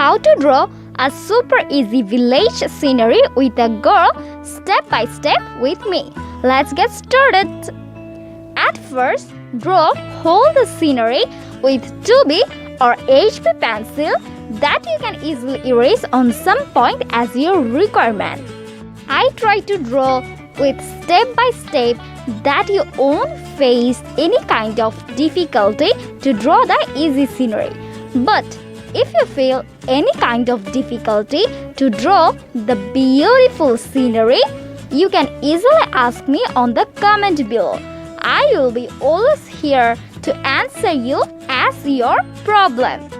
how to draw a super easy village scenery with a girl step by step with me. Let's get started. At first, draw whole the scenery with 2B or HB pencil that you can easily erase on some point as your requirement. I try to draw with step by step that you won't face any kind of difficulty to draw the easy scenery. But if you feel any kind of difficulty to draw the beautiful scenery, you can easily ask me on the comment below. I will be always here to answer you as your problem.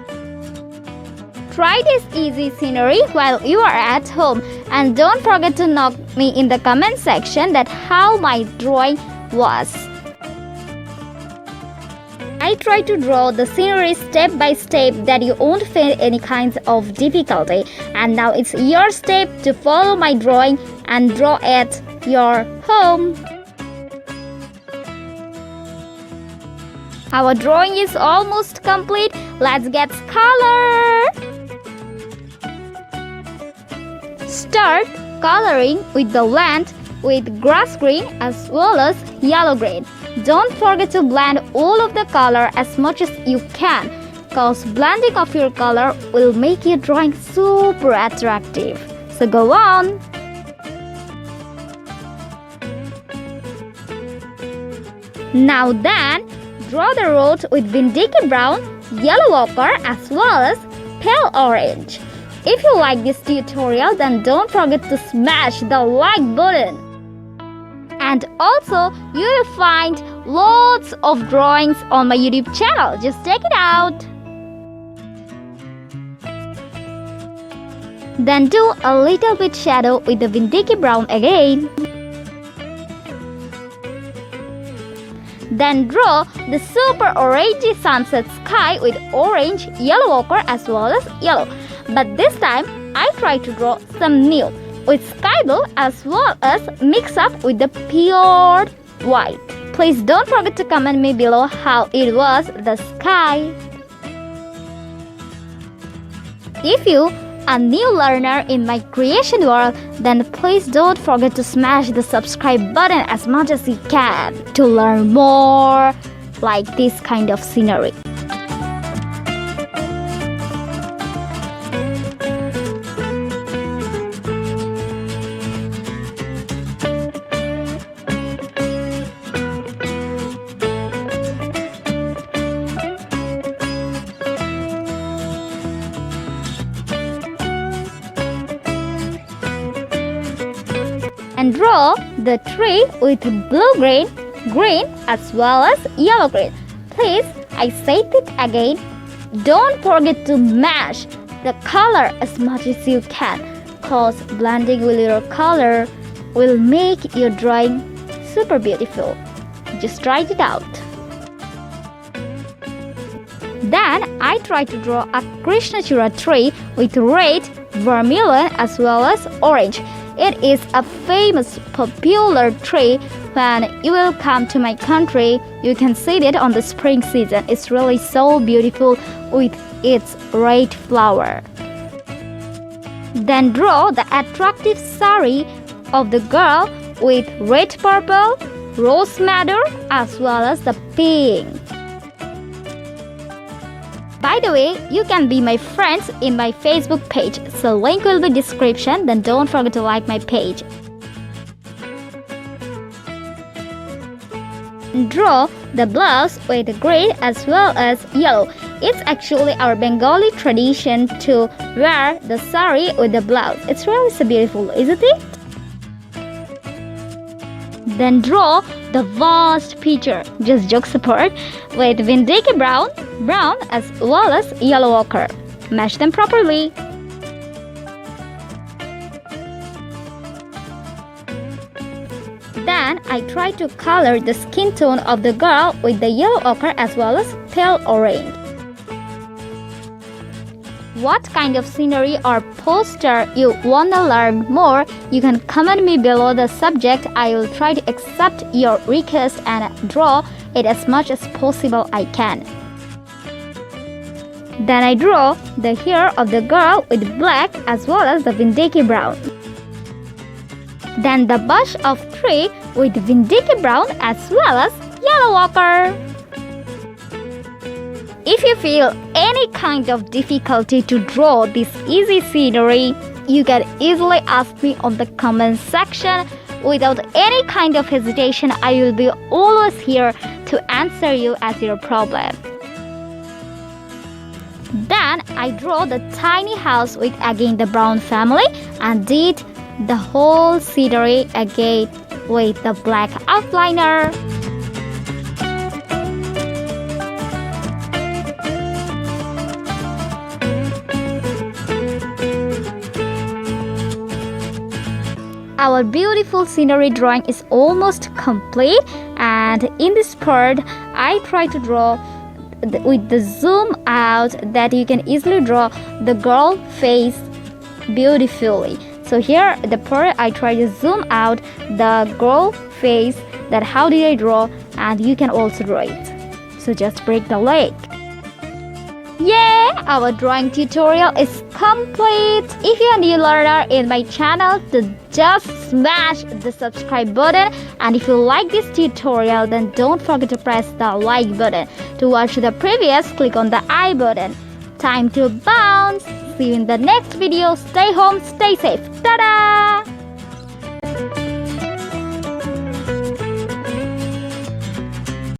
Try this easy scenery while you are at home, and don't forget to knock me in the comment section that how my drawing was. I try to draw the scenery step by step that you won't face any kinds of difficulty, and now it's your step to follow my drawing and draw at your home. Our drawing is almost complete. Let's get color. Start coloring with the land with grass green as well as yellow green. Don't forget to blend all of the color as much as you can, cause blending of your color will make your drawing super attractive. So go on. Now then, draw the road with vindictive brown, yellow ochre as well as pale orange. If you like this tutorial, then don't forget to smash the like button. And also, you will find lots of drawings on my YouTube channel. Just check it out. Then do a little bit shadow with the vindictive brown again. Then draw the super orangey sunset sky with orange, yellow ochre as well as yellow. But this time, I try to draw some new with sky blue as well as mix up with the pure white. Please don't forget to comment me below how it was the sky. If you a new learner in my creation world, then please don't forget to smash the subscribe button as much as you can to learn more like this kind of scenery. And draw the tree with blue-green, green as well as yellow-green. Please, I said it again, don't forget to mash the color as much as you can, cause blending with your color will make your drawing super beautiful. Just try it out. Then I try to draw a Krishnachura tree with red, vermilion as well as orange. It is a famous popular tree. When you will come to my country, you can see it on the spring season. It's really so beautiful with its red flower. Then draw the attractive sari of the girl with red purple, rose madder as well as the pink. By the way, you can be my friends in my Facebook page, so link will be description. Then don't forget to like my page. Draw the blouse with green as well as yellow. It's actually our Bengali tradition to wear the sari with the blouse. It's really so beautiful, isn't it? Then draw the vast picture, just jokes apart, with vindictive brown as well as yellow ochre. Mash them properly. Then I try to color the skin tone of the girl with the yellow ochre as well as pale orange. What kind of scenery or poster you wanna learn more, you can comment me below the subject. I will try to accept your request and draw it as much as possible I can. Then I draw the hair of the girl with black as well as the vindicty brown. Then the bush of tree with vindicty brown as well as yellow ochre. If you feel any kind of difficulty to draw this easy scenery, you can easily ask me on the comment section. Without any kind of hesitation, I will be always here to answer you as your problem. Then I draw the tiny house with again the brown family and did the whole scenery again with the black outliner. Our beautiful scenery drawing is almost complete, and in this part I try to draw with the zoom out that you can easily draw the girl face beautifully. So here the part I try to zoom out the girl face, that how did I draw, and you can also draw it. So just break the leg. Yeah, our drawing tutorial is complete. If you're a new learner in my channel, then just smash the subscribe button, and if you like this tutorial, then don't forget to press the like button. To watch the previous, click on the I button. Time to bounce. See you in the next video. Stay home, stay safe. Ta-da!